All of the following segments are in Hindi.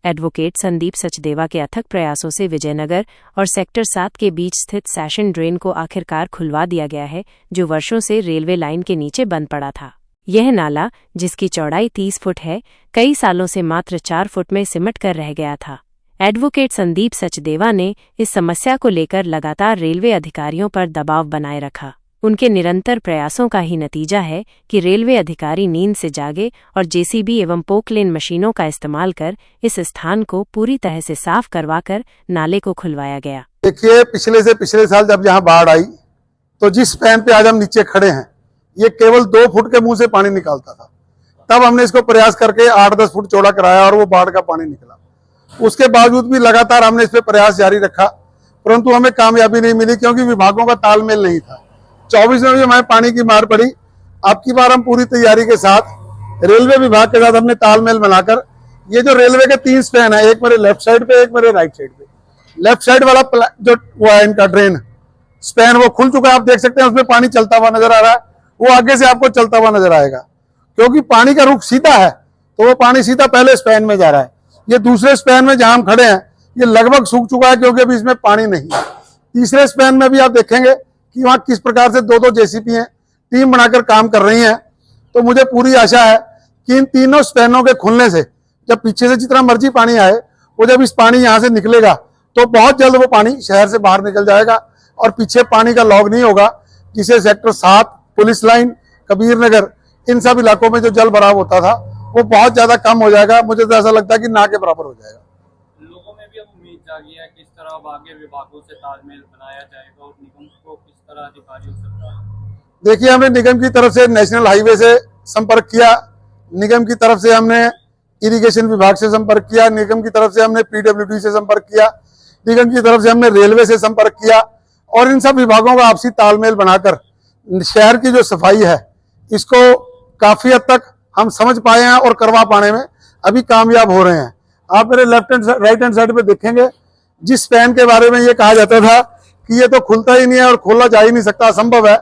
एडवोकेट संदीप सचदेवा के अथक प्रयासों से विजयनगर और सेक्टर 7 के बीच स्थित सेशन ड्रेन को आखिरकार खुलवा दिया गया है, जो वर्षों से रेलवे लाइन के नीचे बंद पड़ा था। यह नाला, जिसकी चौड़ाई 30 फुट है, कई सालों से मात्र 4 फुट में सिमट कर रह गया था। एडवोकेट संदीप सचदेवा ने इस समस्या को लेकर लगातार रेलवे अधिकारियों पर दबाव बनाए रखा। उनके निरंतर प्रयासों का ही नतीजा है कि रेलवे अधिकारी नींद से जागे और जेसीबी एवं पोकलेन मशीनों का इस्तेमाल कर इस स्थान को पूरी तरह से साफ करवाकर नाले को खुलवाया गया। देखिए, पिछले साल जब यहाँ बाढ़ आई तो जिस स्पैन पे आज हम नीचे खड़े हैं, ये केवल 2 फुट के मुंह से पानी निकालता था। तब हमने इसको प्रयास करके 8-10 फुट चौड़ा कराया और वो बाढ़ का पानी निकला। उसके बावजूद भी लगातार हमने इस पे प्रयास जारी रखा, परंतु हमें कामयाबी नहीं मिली, क्योंकि विभागों का तालमेल नहीं था। 24 में भी हमें पानी की मार पड़ी। अब की बार हम पूरी तैयारी के साथ रेलवे विभाग के साथ हमने तालमेल बनाकर ये जो रेलवे के 3 स्पैन है, एक मेरे लेफ्ट साइड पे, एक मेरे राइट साइड पे। लेफ्ट साइड वाला जो वो है इनका ड्रेन स्पैन, वो खुल चुका है, आप देख सकते हैं। उसमें पानी चलता हुआ नजर आ रहा है, वो आगे से आपको चलता हुआ नजर आएगा। क्योंकि पानी का रुख सीधा है तो वो पानी सीधा पहले स्पैन में जा रहा है। ये दूसरे स्पैन में जहां हम खड़े हैं, ये लगभग सूख चुका है, क्योंकि अभी इसमें पानी नहीं है। तीसरे स्पैन में भी आप देखेंगे कि वहां किस प्रकार से 2-2 जेसीपी हैं, टीम बनाकर काम कर रही हैं। तो मुझे पूरी आशा है कि इन तीनों स्पैनों के खुलने से जब पीछे से जितना मर्जी पानी आए, वो जब इस पानी यहाँ से निकलेगा तो बहुत जल्द वो पानी शहर से बाहर निकल जाएगा और पीछे पानी का लॉग नहीं होगा, जिसे sector 7, police line, Kabir Nagar, इन सब इलाकों में जो जल भराव होता था वो बहुत ज्यादा कम हो जाएगा। मुझे तो ऐसा लगता है कि ना के बराबर हो जाएगा। लोगों में भी अब उम्मीद जागी है किस तरह अब आगे विभागों से तालमेल बनाया जाएगा और निगम को किस तरह अधिकारियों से। देखिए, हमने निगम की तरफ से नेशनल हाईवे से संपर्क किया, निगम की तरफ से हमने इरिगेशन विभाग से संपर्क किया, निगम की तरफ से हमने पीडब्ल्यूडी से संपर्क किया, निगम की तरफ से हमने रेलवे से संपर्क किया और इन सब विभागों का आपसी तालमेल बनाकर शहर की जो सफाई है इसको काफी हद तक हम समझ पाए हैं और करवा पाने में अभी कामयाब हो रहे हैं। आप मेरे राइट हैंड साइड पे देखेंगे, जिस स्पैन के बारे में ये कहा जाता था कि ये तो खुलता ही नहीं है और खोला जा ही नहीं सकता, असंभव है,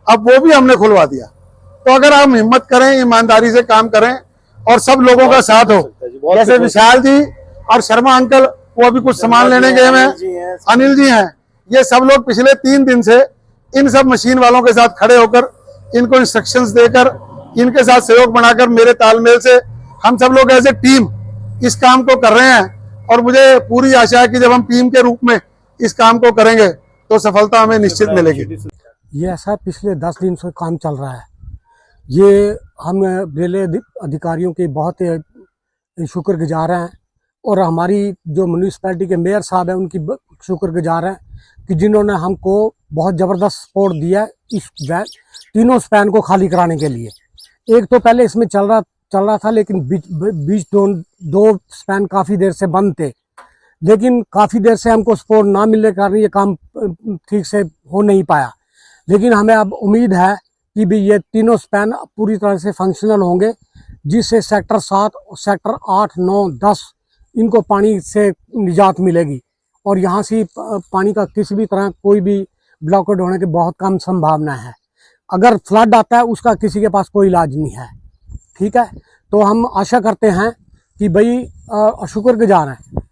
अब वो भी हमने खुलवा दिया। तो अगर हम हिम्मत करें, ईमानदारी से काम करें और सब लोगों का साथ हो, जैसे विशाल जी और शर्मा अंकल, वो अभी कुछ सामान लेने गए हैं, अनिल जी हैं, ये सब लोग पिछले 3 दिन से इन सब मशीन वालों के साथ खड़े होकर, इनको इंस्ट्रक्शंस देकर, इनके साथ सहयोग बनाकर, मेरे तालमेल से हम सब लोग ऐसे टीम इस काम को कर रहे हैं। और मुझे पूरी आशा है कि जब हम टीम के रूप में इस काम को करेंगे तो सफलता हमें निश्चित मिलेगी। ये ऐसा पिछले 10 दिन से काम चल रहा है। ये हम रेलवे अधिकारियों के बहुत शुक्रगुजार हैं और हमारी जो म्यूनिसिपैलिटी के मेयर साहब हैं उनकी शुक्रगुजार हैं कि जिन्होंने हमको बहुत ज़बरदस्त सपोर्ट दिया इस तीनों स्पैन को खाली कराने के लिए। एक तो पहले इसमें चल रहा था, लेकिन बीच दो स्पैन काफ़ी देर से बंद थे, लेकिन काफ़ी देर से हमको सपोर्ट ना मिलने के कारण ये काम ठीक से हो नहीं पाया। लेकिन हमें अब उम्मीद है कि भी ये तीनों स्पैन पूरी तरह से फंक्शनल होंगे, जिससे सेक्टर 7, सेक्टर 8, 9, 10 इनको पानी से निजात मिलेगी और यहाँ से पानी का किसी भी तरह कोई भी ब्लॉकेड होने की बहुत कम संभावना है। अगर फ्लड आता है उसका किसी के पास कोई इलाज नहीं है, ठीक है। तो हम आशा करते हैं कि भाई शुक्रगुजार हैं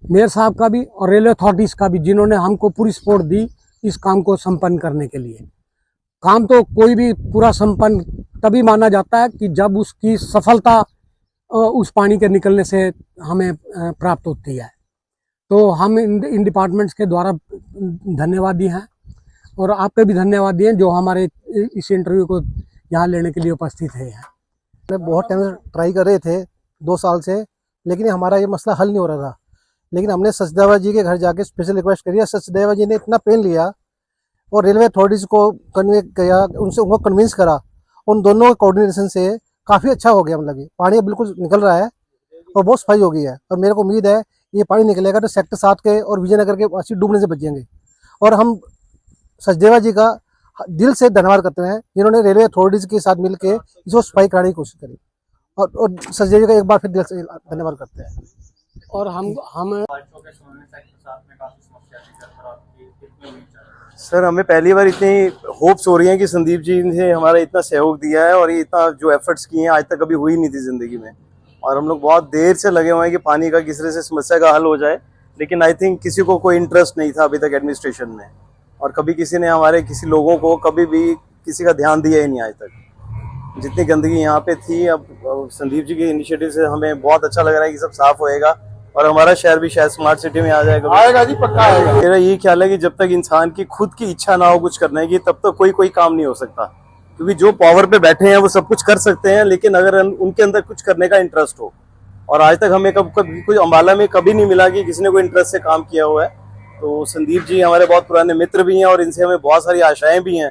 मेयर साहब का भी और रेलवे अथॉरिटीज़ का भी, जिन्होंने हमको पूरी सपोर्ट दी इस काम को संपन्न करने के लिए। काम तो कोई भी पूरा संपन्न तभी माना जाता है कि जब उसकी सफलता उस पानी के निकलने से हमें प्राप्त होती है। तो हम इन डिपार्टमेंट्स के द्वारा धन्यवादी हैं और आपके भी धन्यवादी हैं जो हमारे इस इंटरव्यू को यहाँ लेने के लिए उपस्थित है। बहुत टाइम से ट्राई कर रहे थे 2 साल से, लेकिन हमारा ये मसला हल नहीं हो रहा था। लेकिन हमने सचदेवा जी के घर जाके स्पेशल रिक्वेस्ट करी, सचदेवा जी ने इतना पेन लिया और रेलवे अथॉरिटीज़ को कन्वे किया, उनको कन्विंस करा। उन दोनों कोऑर्डिनेशन से काफ़ी अच्छा हो गया, मतलब पानी बिल्कुल निकल रहा है और बहुत सफाई हो गई है। और मेरे को उम्मीद है ये पानी निकलेगा तो सेक्टर 7 के और विजयनगर के वासी डूबने से बचेंगे। और हम सचदेवा जी का दिल से धन्यवाद करते हैं जिन्होंने रेलवे अथॉरिटीज़ के साथ मिलकर इसको सफाई कराने की कोशिश करी, और सचदेवा जी का एक बार फिर दिल से धन्यवाद करते हैं। और हम सर, हमें पहली बार इतनी होप्स हो रही हैं कि संदीप जी ने हमारा इतना सहयोग दिया है और ये इतना जो एफर्ट्स किए हैं आज तक कभी हुई नहीं थी ज़िंदगी में। और हम लोग बहुत देर से लगे हुए हैं कि पानी का किस तरह से समस्या का हल हो जाए, लेकिन आई थिंक किसी को कोई इंटरेस्ट नहीं था अभी तक एडमिनिस्ट्रेशन में, और कभी किसी ने हमारे किसी लोगों को कभी भी किसी का ध्यान दिया ही नहीं आज तक। जितनी गंदगी यहाँ पे थी, अब संदीप जी के इनिशिएटिव से हमें बहुत अच्छा लग रहा है कि सब साफ होएगा और हमारा शहर भी शायद स्मार्ट सिटी में आ जाएगा। आएगा जी, पक्का आएगा। मेरा यही ख्याल है कि जब तक इंसान की खुद की इच्छा ना हो कुछ करने की, तब तक कोई काम नहीं हो सकता, क्योंकि जो पावर पे बैठे हैं वो सब कुछ कर सकते हैं, लेकिन अगर उनके अंदर कुछ करने का इंटरेस्ट हो, और आज तक हमें कभी कुछ अम्बाला में कभी नहीं मिला कि किसी ने कोई इंटरेस्ट से काम किया हुआ है। तो संदीप जी हमारे बहुत पुराने मित्र भी हैं और इनसे हमें बहुत सारी आशाएं भी हैं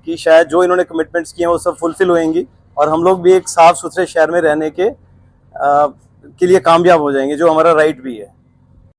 कि शायद जो इन्होंने कमिटमेंट्स किए हैं वो सब फुलफिल होंगी और हम लोग भी एक साफ सुथरे शहर में रहने के लिए कामयाब हो जाएंगे, जो हमारा राइट भी है।